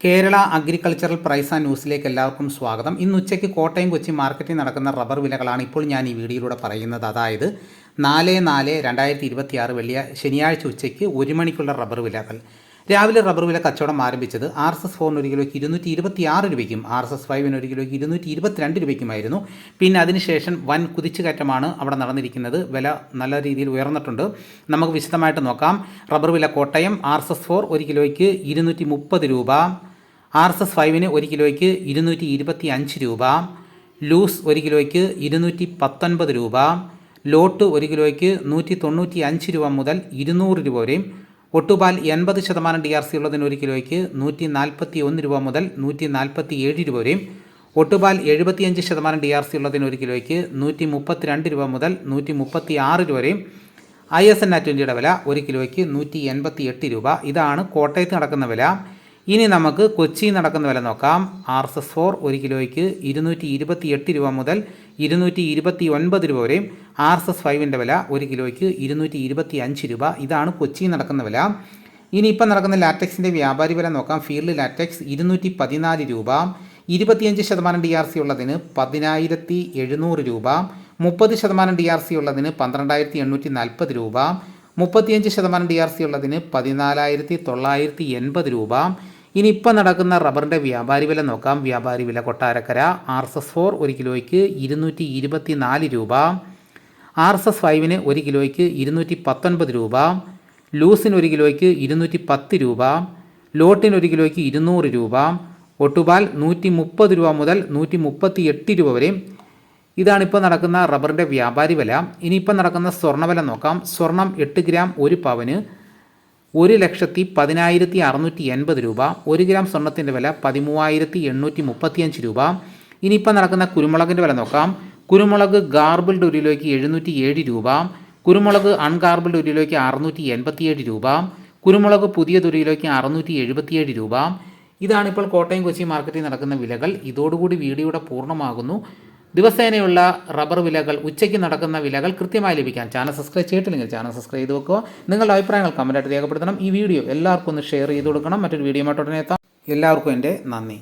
Kerala agricultural price and ന്യൂസിലേക്ക് എല്ലാവർക്കും സ്വാഗതം. ഇന്ന് ഉച്ചയ്ക്ക് കോട്ടയം കൊച്ചി മാർക്കറ്റിൽ നടക്കുന്ന റബ്ബർ വിലകളാണ് ഇപ്പോൾ ഞാൻ ഈ വീഡിയോയിലൂടെ പറയുന്നത്. അതായത് 4/4/2026 ശനിയാഴ്ച ഉച്ചയ്ക്ക് 1 മണിക്കുള്ള റബ്ബർ വിലകൾ. രാവിലെ റബ്ബർ വില കച്ചവടം ആരംഭിച്ചത് RSS-4 1 കിലോയ്ക്ക് 226 രൂപയ്ക്കും RSS-5 1 കിലോയ്ക്ക് 222 രൂപയ്ക്കുമായിരുന്നു. പിന്നെ അതിനുശേഷം വൻ കുതിച്ചുകയറ്റമാണ് അവിടെ നടന്നിരിക്കുന്നത്. വില നല്ല രീതിയിൽ ഉയർന്നിട്ടുണ്ട്. നമുക്ക് വിശദമായിട്ട് നോക്കാം. റബ്ബർ വില കോട്ടയം RSS-4 1 കിലോയ്ക്ക് 230 രൂപ, RSS-5 1 കിലോയ്ക്ക് 225 രൂപ, ലൂസ് 1 കിലോയ്ക്ക് 219 രൂപ, ലോട്ട് 1 കിലോയ്ക്ക് 195 രൂപ മുതൽ 200 രൂപ വരെയും, ഒട്ടുപാൽ 80% DRC ഉള്ളതിന് 1 കിലോയ്ക്ക് 141 രൂപ മുതൽ 147 രൂപ വരെയും, ഒട്ടുപാൽ 75% DRC ഉള്ളതിന് 1 കിലോയ്ക്ക് 132 രൂപ മുതൽ 136 രൂപ വരെയും, ISN 20യുടെ വില 1 കിലോയ്ക്ക് 188 രൂപ. ഇതാണ് കോട്ടയത്ത് നടക്കുന്ന വില. ഇനി നമുക്ക് കൊച്ചിയിൽ നടക്കുന്ന വില നോക്കാം. RSS-4 1 കിലോയ്ക്ക് 228 രൂപ മുതൽ 229 രൂപ വരെയും, RSS-5 വില 1 കിലോയ്ക്ക് 225 രൂപ. ഇതാണ് കൊച്ചിയിൽ നടക്കുന്ന വില. ഇനി ഇപ്പം നടക്കുന്ന ലാറ്റക്സിൻ്റെ വ്യാപാരി വില നോക്കാം. ഫീൽഡ് ലാറ്റക്സ് 214 രൂപ, 25% DRC ഉള്ളതിന് 10,700 രൂപ, 30% DRC ഉള്ളതിന് 12,840 രൂപ, 35% DRC ഉള്ളതിന് 14,980 രൂപ. ഇനി ഇപ്പം നടക്കുന്ന റബ്ബറിൻ്റെ വ്യാപാരി വില നോക്കാം. വ്യാപാരി വില കൊട്ടാരക്കര RSS-4 1 കിലോയ്ക്ക് 224 രൂപ, RSS-5 1 കിലോയ്ക്ക് 219 രൂപ, ലൂസിന് 1 കിലോയ്ക്ക് 210 രൂപ, ലോട്ടിന് 1 കിലോയ്ക്ക് 200 രൂപ, ഒട്ടുപാൽ 130 രൂപ മുതൽ 138 രൂപ വരെയും. ഇതാണിപ്പോൾ നടക്കുന്ന റബ്ബറിൻ്റെ വ്യാപാരി വില. ഇനിയിപ്പോൾ നടക്കുന്ന സ്വർണ്ണവില നോക്കാം. സ്വർണം 8 ഗ്രാം 1 പവന് 1,10,680 രൂപ. 1 ഗ്രാം സ്വർണ്ണത്തിൻ്റെ വില 13,835 രൂപ. ഇനിയിപ്പോൾ നടക്കുന്ന കുരുമുളകിൻ്റെ വില നോക്കാം. കുരുമുളക് ഗാർബിൾഡ് 1 കിലോയ്ക്ക് 707 രൂപ, കുരുമുളക് അൺഗാർബിൾഡ് 1 കിലോയ്ക്ക് 687 രൂപ, കുരുമുളക് പുതിയത് 1 കിലോയ്ക്ക് 677 രൂപ. ഇതാണിപ്പോൾ കോട്ടയം കൊച്ചി മാർക്കറ്റിൽ നടക്കുന്ന വിലകൾ. ഇതോടുകൂടി വീഡിയോയുടെ പൂർണ്ണമാകുന്നു. ദിവസേനയുള്ള റബ്ബർ വിലകൾ, ഉച്ചയ്ക്ക് നടക്കുന്ന വിലകൾ കൃത്യമായി ലഭിക്കാൻ ചാനൽ സബ്സ്ക്രൈബ് ചെയ്തിട്ടില്ലെങ്കിൽ ചാനൽ സബ്സ്ക്രൈബ് ചെയ്ത് വെക്കുക. നിങ്ങളുടെ അഭിപ്രായങ്ങൾ കമൻറ്റായിട്ട് രേഖപ്പെടുത്തണം. ഈ വീഡിയോ എല്ലാവർക്കും ഒന്ന് ഷെയർ ചെയ്ത് കൊടുക്കണം. മറ്റൊരു വീഡിയോ ആയിട്ട് ഉടനെ എത്താം. എല്ലാവർക്കും എൻ്റെ നന്ദി.